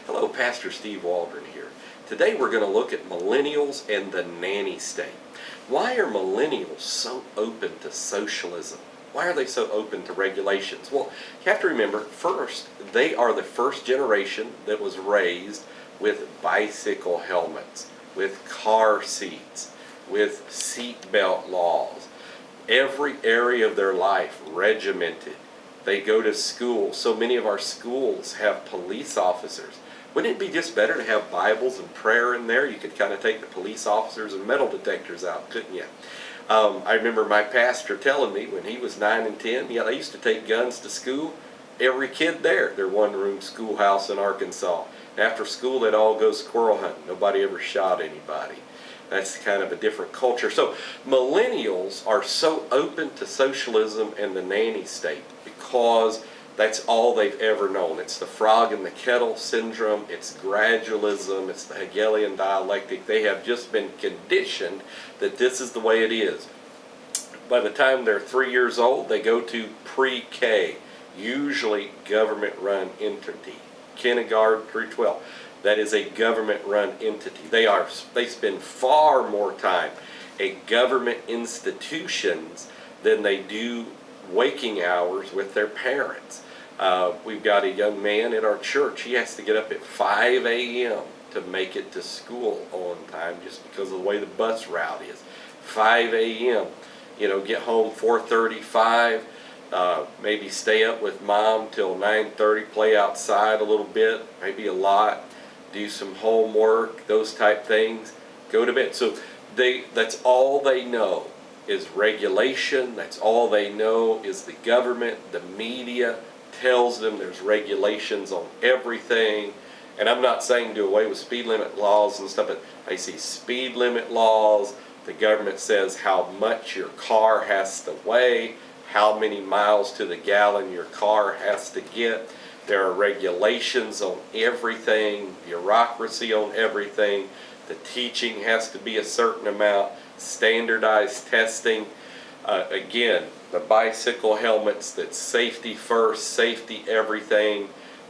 Hello, Pastor Steve Waldron here. Today we're going to look at millennials and the nanny state. Why are millennials so open to socialism? Why are they so open to regulations? Well, you have to remember, first, they are the first generation that was raised with bicycle helmets, with car seats, with seat belt laws. Every area of their life regimented. They go to school. So many of our schools have police officers. Wouldn't it be just better to have Bibles and prayer in there? You could kind of take the police officers and metal detectors out, couldn't you? I remember my pastor telling me when he was 9 and 10, yeah, they used to take guns to school. Every kid there, their one-room schoolhouse in Arkansas. After school, they'd all go squirrel hunting. Nobody ever shot anybody. That's kind of a different culture. So millennials are so open to socialism and the nanny state because that's all they've ever known. It's the frog in the kettle syndrome. It's gradualism. It's the Hegelian dialectic. They have just been conditioned that this is the way it is. By the time they're 3 years old, they go to pre-K, usually government-run entity, kindergarten through 12. That is a government-run entity. They spend far more time at government institutions than they do waking hours with their parents. We've got a young man in our church. He has to get up at 5 a.m. to make it to school on time just because of the way the bus route is. 5 a.m. Get home 4:35. Maybe stay up with mom till 9:30. Play outside a little bit, maybe a lot. Do some homework, those type things, go to bed. So that's all they know is regulation. That's all they know is the government. The media tells them there's regulations on everything. And I'm not saying do away with speed limit laws and stuff, but they see speed limit laws. The government says how much your car has to weigh, how many miles to the gallon your car has to get. There are regulations on everything, bureaucracy on everything. The teaching has to be a certain amount, standardized testing. Again, the bicycle helmets, that's safety first, safety everything.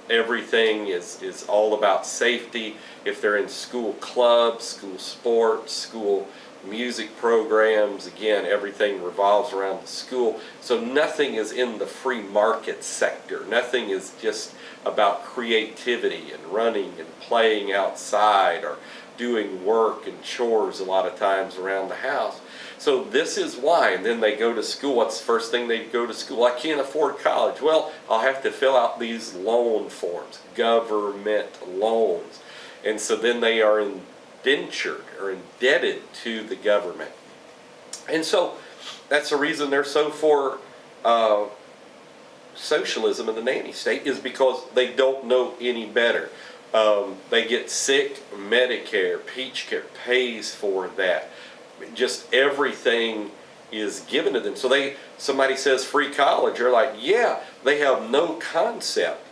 Everything is all about safety. If they're in school clubs, school sports, school music programs, again, everything revolves around the school. So nothing is in the free market sector. Nothing is just about creativity and running and playing outside or doing work and chores a lot of times around the house. So this is why. And then they go to school. What's the first thing they go to school? I can't afford college. Well, I'll have to fill out these loan forms, government loans. And so then they are indentured or indebted to the government. And so that's the reason they're so for socialism in the nanny state, is because they don't know any better. They get sick, Medicare, Peach Care pays for that. Just everything is given to them. So somebody says free college, they're like, yeah, they have no concept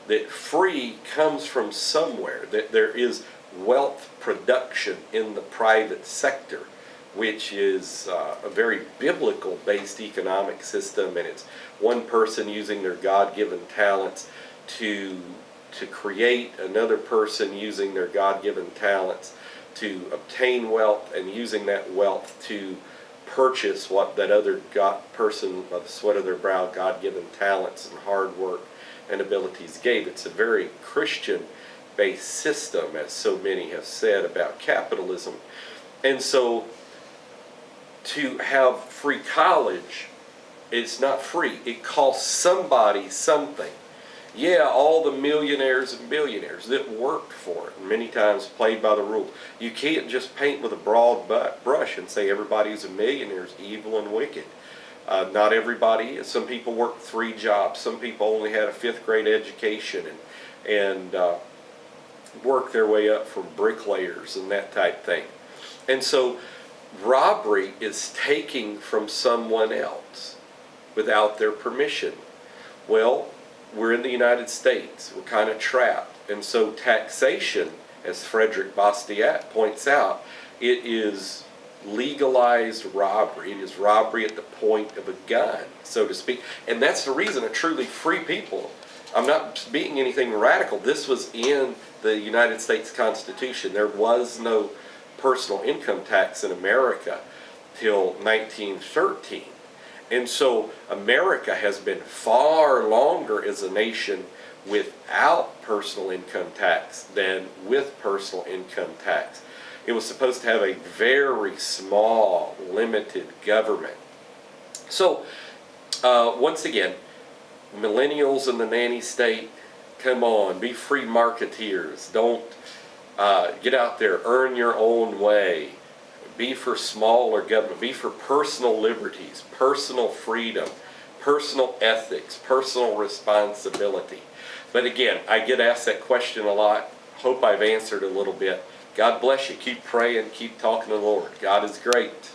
that free comes from somewhere, that there is wealth production in the private sector, which is a very biblical based economic system, and it's one person using their God-given talents to create, another person using their God-given talents to obtain wealth, and using that wealth to purchase what that other person by the sweat of their brow, God-given talents and hard work and abilities gave. It's a very Christian-based system, as so many have said about capitalism. And so to have free college, it's not free. It costs somebody something. Yeah, all the millionaires and billionaires that worked for it, many times played by the rules. You can't just paint with a broad brush and say everybody who's a millionaire is evil and wicked. Not everybody is. Some people work 3 jobs. Some people only had a 5th grade education and work their way up from bricklayers and that type thing. And so robbery is taking from someone else without their permission. Well, we're in the United States. We're kind of trapped. And so taxation, as Frederick Bastiat points out, it is legalized robbery. It is robbery at the point of a gun, so to speak. And that's the reason a truly free people I'm not being anything radical. This was in the United States Constitution. There was no personal income tax in America till 1913. And so America has been far longer as a nation without personal income tax than with personal income tax. It was supposed to have a very small, limited government. So, once again, millennials in the nanny state, come on, be free marketeers. Don't get out there, earn your own way. Be for smaller government. Be for personal liberties, personal freedom, personal ethics, personal responsibility. But again, I get asked that question a lot. Hope I've answered a little bit. God bless you. Keep praying. Keep talking to the Lord. God is great.